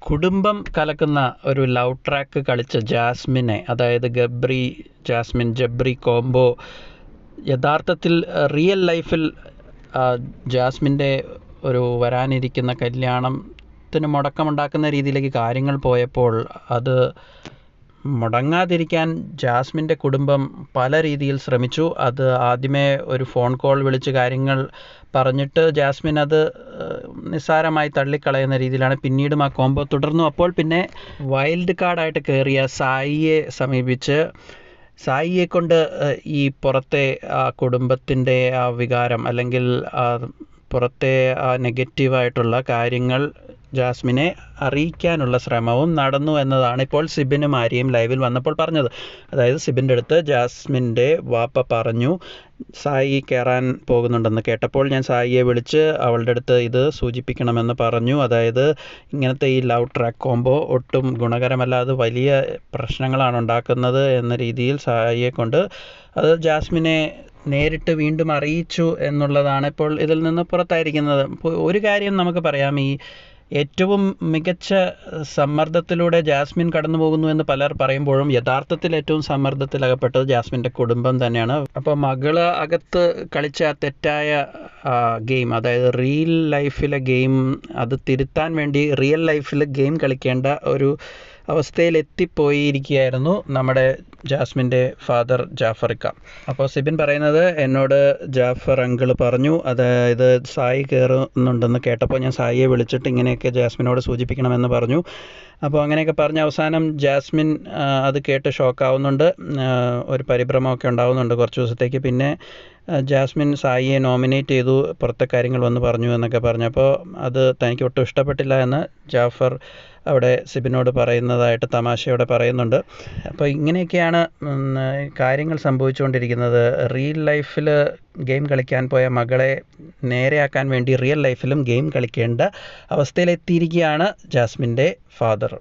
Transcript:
കുടുംബം കലക്കുന്ന ഒരു love track കളിച്ച ജാസ്മിനെ, അതായത് ജബ്രി കോംബോ യഥാർത്ഥത്തിൽ റിയൽ ലൈഫിൽ ജാസ്മിൻ്റെ ഒരു വരാനിരിക്കുന്ന കല്യാണത്തിന് മുടക്കമുണ്ടാക്കുന്ന രീതിയിലേക്ക് കാര്യങ്ങൾ പോയപ്പോൾ അത് മുടങ്ങാതിരിക്കാൻ ജാസ്മിൻ്റെ കുടുംബം പല രീതിയിൽ ശ്രമിച്ചു. അത് ആദ്യമേ ഒരു ഫോൺ കോൾ വിളിച്ച് കാര്യങ്ങൾ പറഞ്ഞിട്ട് ജാസ്മിൻ അത് നിസ്സാരമായി തള്ളിക്കളയുന്ന രീതിയിലാണ് പിന്നീടും ആ കോംബോ തുടർന്നു. അപ്പോൾ പിന്നെ വൈൽഡ് കാർഡായിട്ട് കയറിയ സായിയെ സമീപിച്ച് സായിയെ കൊണ്ട് ഈ പുറത്തെ ആ കുടുംബത്തിൻ്റെ ആ വികാരം അല്ലെങ്കിൽ പുറത്തെ ആ നെഗറ്റീവായിട്ടുള്ള കാര്യങ്ങൾ ജാസ്മിനെ അറിയിക്കാനുള്ള ശ്രമവും നടന്നു എന്നതാണ് ഇപ്പോൾ സിബിനും ആര്യയും ലൈവിൽ വന്നപ്പോൾ പറഞ്ഞത്. അതായത് സിബിൻ്റെ അടുത്ത് ജാസ്മിൻ്റെ വാപ്പ പറഞ്ഞു സായി കയറാൻ പോകുന്നുണ്ടെന്ന് കേട്ടപ്പോൾ ഞാൻ സായിയെ വിളിച്ച് അവളുടെ അടുത്ത് ഇത് സൂചിപ്പിക്കണമെന്ന് പറഞ്ഞു. അതായത് ഇങ്ങനത്തെ ഈ ലവ് ട്രാക്ക് കോംബോ ഒട്ടും ഗുണകരമല്ല, അത് വലിയ പ്രശ്നങ്ങളാണ് ഉണ്ടാക്കുന്നത് എന്ന രീതിയിൽ സായിയെ കൊണ്ട് അത് ജാസ്മിനെ നേരിട്ട് വീണ്ടും അറിയിച്ചു എന്നുള്ളതാണ് ഇപ്പോൾ ഇതിൽ നിന്ന് പുറത്തായിരിക്കുന്നത്. ഒരു കാര്യം നമുക്ക് പറയാം, ഈ ഏറ്റവും മികച്ച സമ്മർദ്ദത്തിലൂടെ ജാസ്മിൻ കടന്നു പോകുന്നു എന്ന് പലർ പറയുമ്പോഴും യഥാർത്ഥത്തിൽ ഏറ്റവും സമ്മർദ്ദത്തിലകപ്പെട്ടത് ജാസ്മിൻ്റെ കുടുംബം തന്നെയാണ്. അപ്പോൾ മകള് അകത്ത് കളിച്ച തെറ്റായ ഗെയിം, അതായത് റിയൽ ലൈഫിലെ ഗെയിം, അത് തിരുത്താൻ വേണ്ടി റിയൽ ലൈഫിൽ ഗെയിം കളിക്കേണ്ട ഒരു അവസ്ഥയിലെത്തിപ്പോയിരിക്കുകയായിരുന്നു നമ്മുടെ ജാസ്മിൻ്റെ ഫാദർ ജാഫറിക്ക. അപ്പോൾ സിബിൻ പറയുന്നത്, എന്നോട് ജാഫർ അങ്കിൾ പറഞ്ഞു, അതായത് സായി കയറുന്നുണ്ടെന്ന് കേട്ടപ്പോൾ ഞാൻ സായിയെ വിളിച്ചിട്ട് ഇങ്ങനെയൊക്കെ ജാസ്മിനോട് സൂചിപ്പിക്കണമെന്ന് പറഞ്ഞു. അപ്പോൾ അങ്ങനെയൊക്കെ പറഞ്ഞ് അവസാനം ജാസ്മിൻ അത് കേട്ട് ഷോക്കാവുന്നുണ്ട്, ഒരു പരിഭ്രമമൊക്കെ ഉണ്ടാവുന്നുണ്ട് കുറച്ച് ദിവസത്തേക്ക്. പിന്നെ ജാസ്മിൻ സായിയെ നോമിനേറ്റ് ചെയ്തു, പുറത്തെ കാര്യങ്ങൾ വന്ന് പറഞ്ഞു എന്നൊക്കെ പറഞ്ഞപ്പോൾ അത് തനിക്ക് ഒട്ടും ഇഷ്ടപ്പെട്ടില്ല എന്ന് ജാഫർ അവിടെ സിബിനോട് പറയുന്നതായിട്ട് തമാശയോടെ പറയുന്നുണ്ട്. അപ്പോൾ ഇങ്ങനെയൊക്കെയാണ് കാര്യങ്ങൾ സംഭവിച്ചുകൊണ്ടിരിക്കുന്നത്. റിയൽ ലൈഫിൽ ഗെയിം കളിക്കാൻ പോയ മകളെ നേരെയാക്കാൻ വേണ്ടി റിയൽ ലൈഫിലും ഗെയിം കളിക്കേണ്ട അവസ്ഥയിലെത്തിയിരിക്കുകയാണ് ജാസ്മിൻ്റെ ഫാദർ.